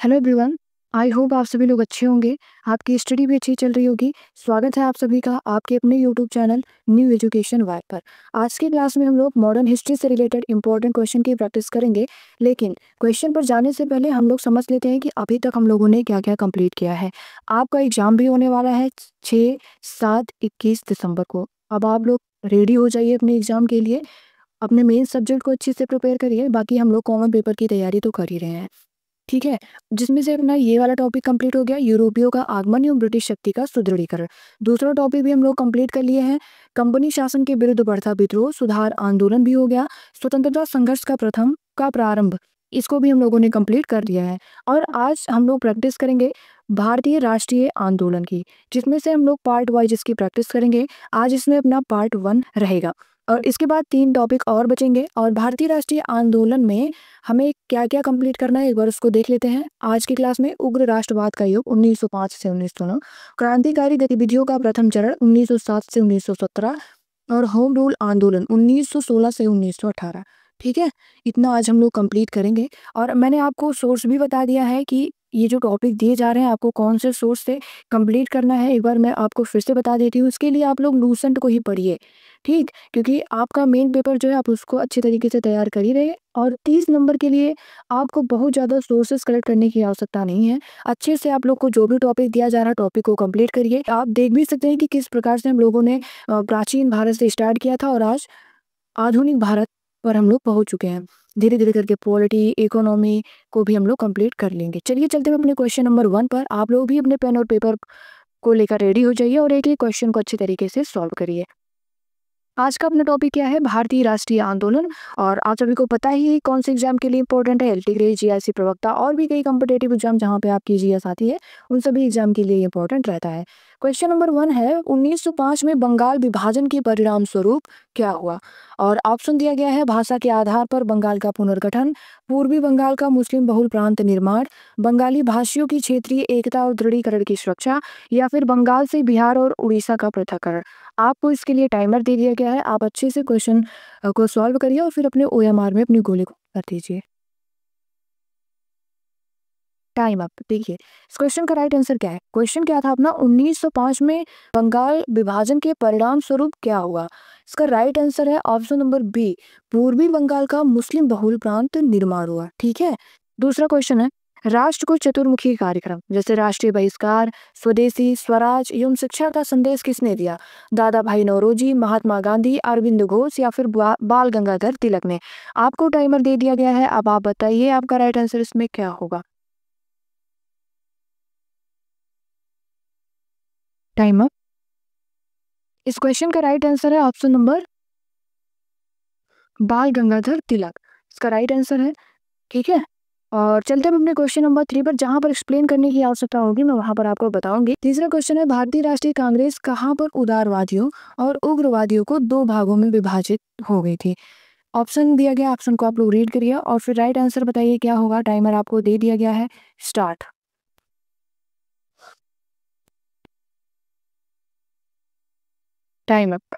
Hello everyone. I hope आप सभी लोग अच्छे होंगे। आपकी स्टडी भी अच्छी चल रही होगी। स्वागत है आप सभी का आपके अपने YouTube channel new education Y पर। आज की क्लास में हम लोग मॉडर्न हिस्ट्री से रिलेटेड इंपॉर्टेंट क्वेश्चन की प्रैक्टिस करेंगे। लेकिन क्वेश्चन पर जाने से पहले हम लोग समझ लेते हैं कि अभी तक हम लोगों ने क्या क्या कंप्लीट किया है। आपका एग्जाम भी होने वाला है 6, 7, 21 दिसंबर को। अब आप लोग रेडी हो जाइए अपने एग्जाम के लिए। अपने मेन सब्जेक्ट को अच्छे से प्रिपेयर करिए। बाकी हम लोग कॉमन पेपर की तैयारी तो कर ही रहे हैं, ठीक है। जिसमें से अपना ये वाला टॉपिक कंप्लीट हो गया, यूरोपियों का आगमन एवं ब्रिटिश शक्ति का सुदृढ़ीकरण। दूसरा टॉपिक भी हम लोग कंप्लीट कर लिए हैं, कंपनी शासन के विरुद्ध बढ़ता विद्रोह सुधार आंदोलन भी हो गया। स्वतंत्रता संघर्ष का प्रथम का प्रारंभ, इसको भी हम लोगों ने कंप्लीट कर लिया है। और आज हम लोग प्रैक्टिस करेंगे भारतीय राष्ट्रीय आंदोलन की, जिसमें से हम लोग पार्ट वाइज इसकी प्रैक्टिस करेंगे। आज इसमें अपना पार्ट 1 रहेगा और इसके बाद 3 टॉपिक और बचेंगे। और भारतीय राष्ट्रीय आंदोलन में हमें क्या क्या कंप्लीट करना है एक बार उसको देख लेते हैं। आज की क्लास में उग्र राष्ट्रवाद का युग 1905 से 1909, क्रांतिकारी गतिविधियों का प्रथम चरण 1907 से 1917 और होम रूल आंदोलन 1916 से 1918। ठीक है, इतना आज हम लोग कंप्लीट करेंगे। और मैंने आपको सोर्स भी बता दिया है कि ये जो टॉपिक दिए जा रहे हैं आपको कौन से सोर्स से कंप्लीट करना है। एक बार मैं आपको फिर से बता देती हूँ। इसके लिए आप लोग लूसेंट को ही पढ़िए, ठीक, क्योंकि आपका मेन पेपर जो है आप उसको अच्छे तरीके से तैयार कर ही रहे। और 30 नंबर के लिए आपको बहुत ज़्यादा सोर्सेस कलेक्ट करने की आवश्यकता नहीं है। अच्छे से आप लोग को जो भी टॉपिक दिया जा रहा है टॉपिक को कंप्लीट करिए। आप देख भी सकते हैं कि किस प्रकार से हम लोगों ने प्राचीन भारत से स्टार्ट किया था और आज आधुनिक भारत पर हम लोग पहुंच चुके हैं। धीरे धीरे करके पॉलिटी इकोनॉमी को भी हम लोग कंप्लीट कर लेंगे। चलिए चलते हैं अपने क्वेश्चन नंबर 1 पर। आप लोग भी अपने पेन और पेपर को लेकर रेडी हो जाइए और एक एक क्वेश्चन को अच्छे तरीके से सॉल्व करिए। आज का अपना टॉपिक क्या है? भारतीय राष्ट्रीय आंदोलन। और आप सभी को पता ही है कौन से एग्जाम के लिए इंपॉर्टेंट है। एलटी ग्रेड, जीआईसी प्रवक्ता और भी कई कॉम्पिटेटिव एग्जाम जहां पे आपकी जीएस आती है उन सभी एग्जाम के लिए इंपॉर्टेंट रहता है। क्वेश्चन नंबर 1 है 1905 में बंगाल विभाजन के परिणाम स्वरूप क्या हुआ? और ऑप्शन दिया गया है भाषा के आधार पर बंगाल का पुनर्गठन, पूर्वी बंगाल का मुस्लिम बहुल प्रांत निर्माण, बंगाली भाषियों की क्षेत्रीय एकता और दृढ़ीकरण की सुरक्षा, या फिर बंगाल से बिहार और उड़ीसा का पृथक्करण। आपको इसके लिए टाइमर दे दिया गया है। आप अच्छे से क्वेश्चन को सॉल्व करिए और फिर अपने ओएमआर में अपनी गोली को कर दीजिए। Time up. देखिए इस क्वेश्चन का राइट आंसर क्या है। क्वेश्चन क्या था अपना 1905 में बंगाल विभाजन के परिणाम स्वरूप क्या हुआ। इसका राइट आंसर है ऑप्शन नंबर बी, पूर्वी बंगाल का मुस्लिम बहुल प्रांत निर्माण हुआ। ठीक है, दूसरा क्वेश्चन है राष्ट्र को चतुर्मुखी कार्यक्रम जैसे राष्ट्रीय बहिष्कार, स्वदेशी, स्वराज एवं शिक्षा का संदेश किसने दिया? दादा भाई नौरोजी, महात्मा गांधी, अरविंद घोष या फिर बाल गंगाधर तिलक ने। आपको टाइमर दे दिया गया है। अब आप बताइए आपका राइट आंसर इसमें क्या होगा। Time up. इस क्वेश्चन का राइट आंसर है ऑप्शन नंबर बाल गंगाधर तिलक। इसका राइट आंसर है। ठीक है, और चलते हैं अपने क्वेश्चन नंबर 3 पर, जहां पर एक्सप्लेन करने की आवश्यकता होगी मैं वहां पर आपको बताऊंगी। तीसरा क्वेश्चन है भारतीय राष्ट्रीय कांग्रेस कहां पर उदारवादियों और उग्रवादियों को 2 भागों में विभाजित हो गई थी। ऑप्शन दिया गया, ऑप्शन को आप लोग रीड करिए और फिर राइट आंसर बताइए क्या होगा। टाइमर आपको दे दिया गया है, स्टार्ट। Time up.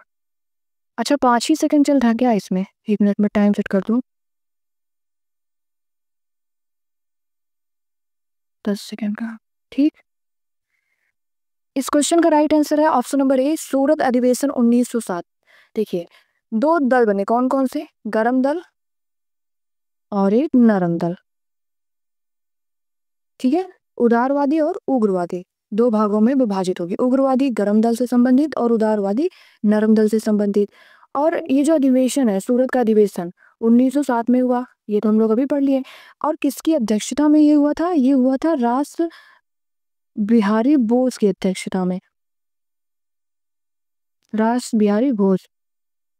अच्छा 5 ही सेकंड चल रहा क्या इसमें? 1 मिनट में टाइम सेट कर दूं। 10 सेकंड का, ठीक। इस क्वेश्चन का राइट आंसर है ऑप्शन नंबर ए, सूरत अधिवेशन 1907। देखिए 2 दल बने, कौन कौन से? गरम दल और एक नरम दल। ठीक है, उदारवादी और उग्रवादी 2 भागों में विभाजित होगी। उग्रवादी गरम दल से संबंधित और उदारवादी नरम दल से संबंधित। और ये जो अधिवेशन है सूरत का अधिवेशन 1907 में हुआ, ये तो हम लोग अभी पढ़ लिए। और किसकी अध्यक्षता में ये हुआ था? ये हुआ था रास बिहारी बोस की अध्यक्षता में, रास बिहारी बोस।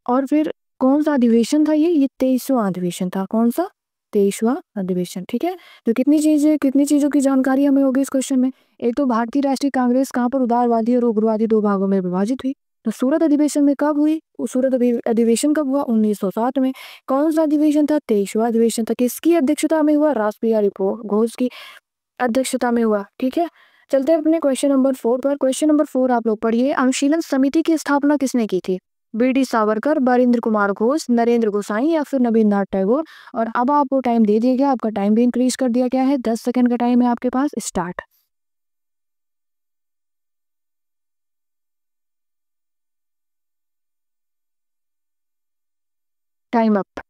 और फिर कौन सा अधिवेशन था ये? 23वां अधिवेशन था। कौन सा? 23वां अधिवेशन। ठीक है, तो कितनी चीजों की जानकारी हमें होगी इस क्वेश्चन में। एक तो भारतीय राष्ट्रीय कांग्रेस कहाँ पर उदारवादी और उग्रवादी 2 भागों में विभाजित हुई। तो सूरत अधिवेशन में कब हुई? सूरत अधिवेशन कब हुआ? 1907 में। कौन सा अधिवेशन था? 23वां अधिवेशन था। किसकी अध्यक्षता में हुआ? रास बिहारी घोष की अध्यक्षता में हुआ। ठीक है, चलते हैं अपने क्वेश्चन नंबर 4 पर। क्वेश्चन नंबर 4 आप लोग पढ़िए। अनुशीलन समिति की स्थापना किसने की थी? बी.डी. सावरकर, बारिंद्र कुमार घोष, नरेंद्र गोसाई या फिर नवीननाथ टैगोर। और अब आपको टाइम दे दिया गया, आपका टाइम भी इंक्रीज कर दिया गया है, 10 सेकंड का टाइम है आपके पास। स्टार्ट। Time up.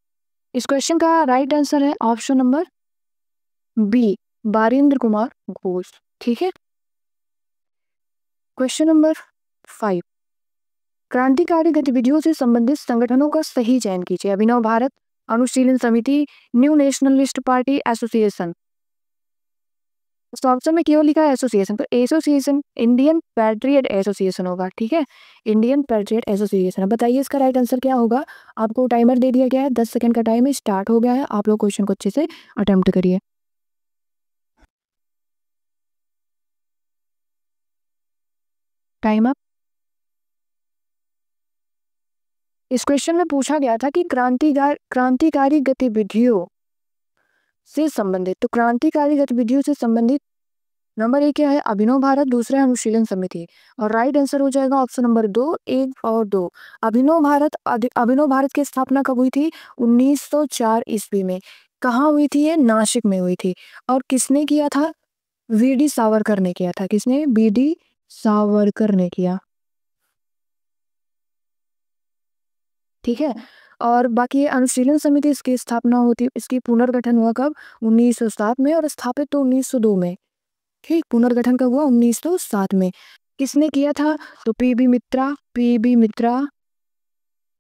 इस क्वेश्चन का राइट आंसर है option number B, Barindra Kumar Ghosh. ठीक है। क्वेश्चन नंबर 5, क्रांतिकारी गतिविधियों से संबंधित संगठनों का सही चयन कीजिए। अभिनव भारत, अनुशीलन समिति, new nationalist party, association. Option में क्यों लिखा है एसोसिएशन, तो एसोसिएशन इंडियन पैट्रियट एसोसिएशन होगा। ठीक है, इंडियन पैट्रियट एसोसिएशन। अब बताइए इसका राइट आंसर क्या होगा। आपको टाइमर दे दिया गया है, 10 सेकंड का टाइम स्टार्ट हो गया है। आप लोग क्वेश्चन को अच्छे से अटेम्प्ट करिए। Time up. इस क्वेश्चन में पूछा गया था कि क्रांतिकारी गतिविधियों से संबंधित, तो क्रांतिकारी गतिविधियों से संबंधित नंबर 1 क्या है, अभिनव भारत, दूसरा है अनुशीलन समिति। और राइट आंसर हो जाएगा ऑप्शन नंबर 2, 1 और 2। अभिनव भारत की स्थापना कब हुई थी, 1904 ईस्वी में। कहाँ हुई थी, ये नासिक में हुई थी। और किसने किया था, वी.डी. सावरकर ने किया था। किसने, बी.डी. सावरकर ने किया। ठीक है। और बाकी अनुशीलन समिति, इसकी स्थापना होती, इसकी पुनर्गठन हुआ कब, 1907 में, और स्थापित तो 1902 में। ठीक, पुनर्गठन कब हुआ, 1907 में। किसने किया था, तो पी बी मित्रा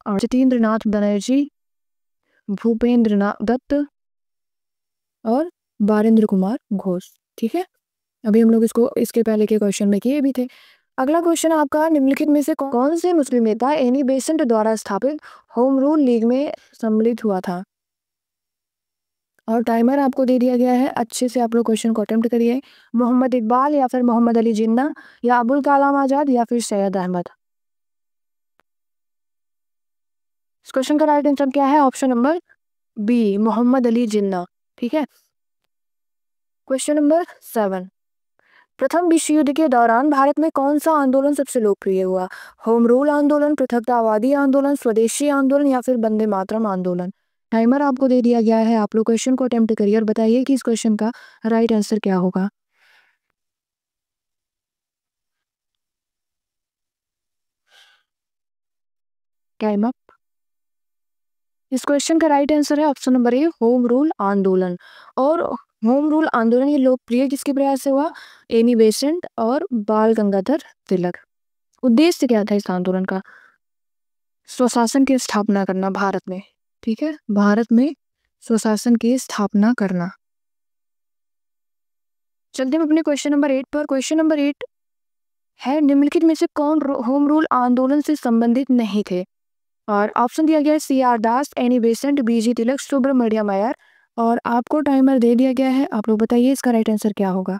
और जतीन्द्र नाथ बनर्जी, भूपेंद्र नाथ दत्त और बारिंद्र कुमार घोष। ठीक है, अभी हम लोग इसको इसके पहले के क्वेश्चन में किए भी थे। अगला क्वेश्चन आपका, निम्नलिखित में से कौन से मुस्लिम नेता एनी बेसेंट द्वारा स्थापित होम रूल लीग में सम्मिलित हुआ था। और टाइमर आपको दे दिया गया है, अच्छे से आप लोग क्वेश्चन को अटेम्प्ट करिए। मोहम्मद इकबाल या फिर मोहम्मद अली जिन्ना या अबुल कलाम आजाद या फिर सैयद अहमद। इस क्वेश्चन का राइट आंसर क्या है, option number B, Mohammad Ali Jinnah. ठीक है। क्वेश्चन नंबर 7, प्रथम विश्व युद्ध के दौरान भारत में कौन सा आंदोलन सबसे लोकप्रिय हुआ। होम रूल आंदोलन, पृथकतावादी आंदोलन, स्वदेशी आंदोलन या फिर वंदे मातरम आंदोलन। टाइमर आपको दे दिया गया है, आप लोग क्वेश्चन को अटेम्प्ट करिए और बताइए कि इस क्वेश्चन का राइट आंसर क्या होगा। Time up. इस क्वेश्चन का राइट आंसर है option number A, home rule आंदोलन। और होम रूल आंदोलन ये लोकप्रिय किसके प्रयास से हुआ, एनी बेसेंट और बाल गंगाधर तिलक। उद्देश्य क्या था इस आंदोलन का, स्वशासन की स्थापना करना भारत में। ठीक है, भारत में स्वशासन की स्थापना करना। चलते हैं अपने क्वेश्चन नंबर 8 पर। क्वेश्चन नंबर 8 है, निम्नलिखित में से कौन होम रूल आंदोलन से संबंधित नहीं थे। और ऑप्शन दिया गया है सी.आर. दास, एनी बेसेंट, बी.जी. तिलक, सुब्रमण्यम अय्यर। और आपको टाइमर दे दिया गया है, आप लोग बताइए इसका राइट आंसर क्या होगा।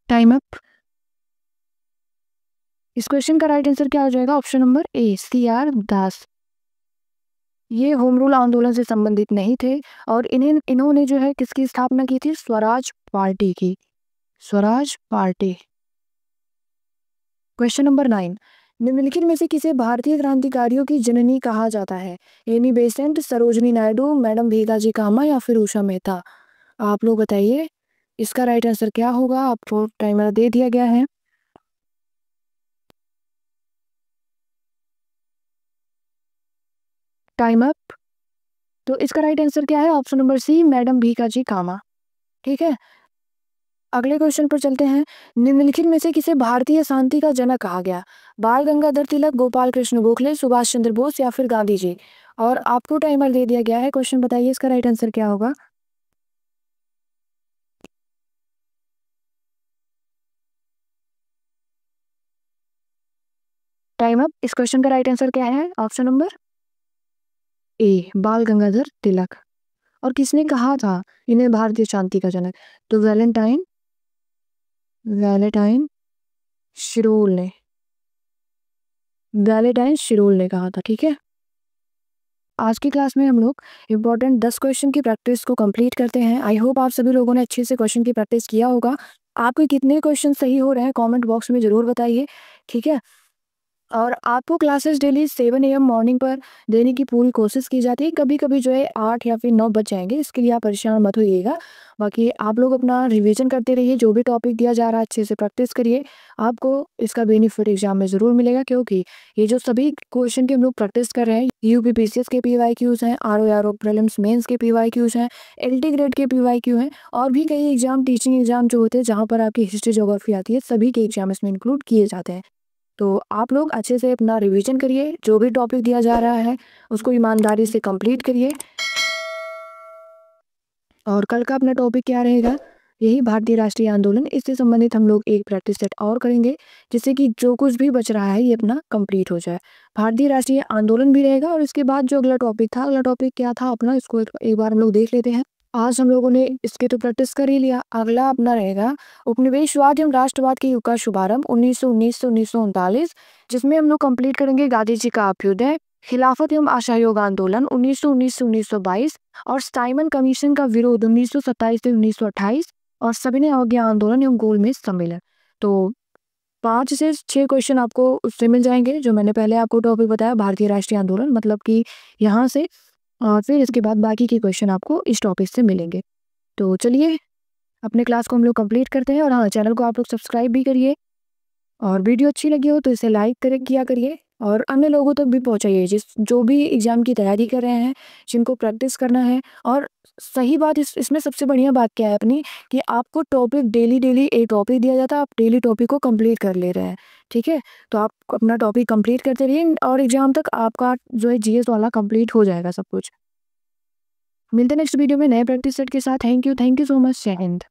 Time up. इस क्वेश्चन का राइट आंसर क्या हो जाएगा, ऑप्शन नंबर ए, सी.आर. दास। ये होम रूल आंदोलन से संबंधित नहीं थे और इन्होंने जो है किसकी स्थापना की थी, स्वराज पार्टी की, स्वराज पार्टी। क्वेश्चन नंबर 9, निम्नलिखित में से किसे भारतीय क्रांतिकारियों की जननी कहा जाता है। Annie Besant, Sarojini Naidu, madam Bhikaji Cama या फिर उषा मेहता। आप लोग बताइए इसका राइट आंसर क्या होगा। आपको टाइमर दे दिया गया है। Time up. तो इसका राइट आंसर क्या है, option number C, madam Bhikaji Cama. ठीक है, अगले क्वेश्चन पर चलते हैं। निम्नलिखित में से किसे भारतीय शांति का जनक कहा गया। बाल गंगाधर तिलक, गोपाल कृष्ण गोखले, सुभाष चंद्र बोस या फिर गांधी जी। और आपको टाइमर दे दिया गया है, क्वेश्चन बताइए इसका राइट आंसर क्या होगा। Time up. इस क्वेश्चन का राइट आंसर क्या है, ऑप्शन नंबर ए, बाल गंगाधर तिलक। और किसने कहा था इन्हें भारतीय शांति का जनक, तो वैलेंटाइन वैलेंटाइन शिरोल ने, वैलेंटाइन शिरोल ने कहा था। ठीक है, आज की क्लास में हम लोग इंपॉर्टेंट 10 क्वेश्चन की प्रैक्टिस को कंप्लीट करते हैं। आई होप आप सभी लोगों ने अच्छे से क्वेश्चन की प्रैक्टिस किया होगा। आपके कितने क्वेश्चन सही हो रहे हैं कमेंट बॉक्स में ज़रूर बताइए, ठीक है। और आपको क्लासेस डेली 7 AM मॉर्निंग पर देने की पूरी कोशिश की जाती है। कभी-कभी जो है 8 या फिर 9 बज जाएँगे, इसके लिए आप परेशान मत होइएगा। बाकी आप लोग अपना रिवीजन करते रहिए, जो भी टॉपिक दिया जा रहा है अच्छे से प्रैक्टिस करिए। आपको इसका बेनिफिट एग्ज़ाम में ज़रूर मिलेगा, क्योंकि ये जो सभी क्वेश्चन की हम लोग प्रैक्टिस कर रहे हैं, यूपी पीसीएस के पीवाईक्यूज़ हैं, आरओ प्रीलिम्स मेंस के पीवाईक्यूज़ हैं, एलटी ग्रेड के पीवाईक्यू हैं और भी कई एग्ज़ाम टीचिंग एग्ज़ाम जो होते हैं जहाँ पर आपकी हिस्ट्री, ज्योग्राफी आती है, सभी के एग्ज़ाम इसमें इंक्लूड किए जाते हैं। तो आप लोग अच्छे से अपना रिवीजन करिए, जो भी टॉपिक दिया जा रहा है उसको ईमानदारी से कंप्लीट करिए। और कल का अपना टॉपिक क्या रहेगा? यही भारतीय राष्ट्रीय आंदोलन। इससे संबंधित हम लोग एक प्रैक्टिस सेट और करेंगे, जिससे कि जो कुछ भी बच रहा है ये अपना कंप्लीट हो जाए। भारतीय राष्ट्रीय आंदोलन भी रहेगा और इसके बाद जो अगला टॉपिक था, अगला टॉपिक क्या था अपना, इसको एक बार हम लोग देख लेते हैं। आज हम लोगों ने इसकी तो प्रैक्टिस कर ही लिया। अगला अपना रहेगा उपनिवेशवाद एवं राष्ट्रवाद के युग का शुभारंभ 1919 से 1939, जिसमें हम लोग कंप्लीट करेंगे गांधी जी का अभ्युदय, खिलाफत एवं असहयोग आंदोलन 1919 से 1922 और स्टाइमन कमीशन का विरोध 1927 से 1928 और सविनय अवज्ञा आंदोलन एवं गोलमेज सम्मेलन। तो 5 से 6 क्वेश्चन आपको उससे मिल जाएंगे, जो मैंने पहले आपको टॉपिक बताया भारतीय राष्ट्रीय आंदोलन, मतलब कि यहाँ से। और फिर इसके बाद बाकी के क्वेश्चन आपको इस टॉपिक से मिलेंगे। तो चलिए अपने क्लास को हम लोग कंप्लीट करते हैं। और हाँ, चैनल को आप लोग सब्सक्राइब भी करिए और वीडियो अच्छी लगी हो तो इसे लाइक किया करिए और अन्य लोगों तक भी पहुंचाइए, जो भी एग्ज़ाम की तैयारी कर रहे हैं, जिनको प्रैक्टिस करना है। और सही बात इसमें सबसे बढ़िया बात क्या है अपनी, कि आपको टॉपिक डेली एक टॉपिक दिया जाता है, आप डेली टॉपिक को कंप्लीट कर ले रहे हैं, ठीक है। तो आप अपना टॉपिक कंप्लीट करते रहिए और एग्ज़ाम तक आपका जो है जीएस वाला कंप्लीट हो जाएगा सब कुछ। मिलते हैं नेक्स्ट वीडियो में नए प्रैक्टिस सेट के साथ। Thank you so much. जय हिंद।